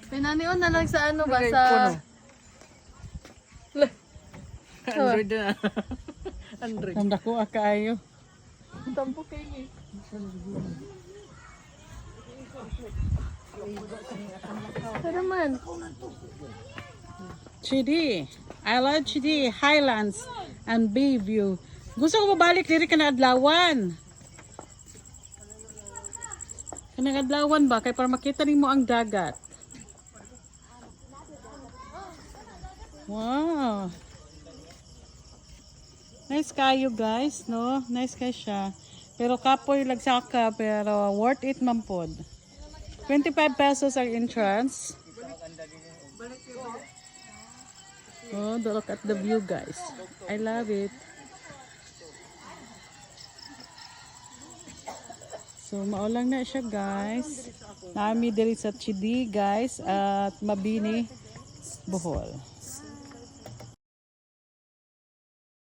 Pinanion na lang sa ano ba sa Android na. Android. Ang dako kaayo. tampo kay ni. Pero man, Chidi. I love Chidi, Highlands, and Bayview. Gusto ko mabalik diri ka na adlawan. Kanang adlawan ba? Kay para makita nimo ang dagat. Wow. Nice kayo guys, no? Nice kayo siya. Pero kapoy lagsaka, pero worth it man pod. 25 pesos ang entrance. Oh, look at the view guys. I love it. So, maulang na siya guys. Nami diri sa Chidi guys at Mabini, Bohol.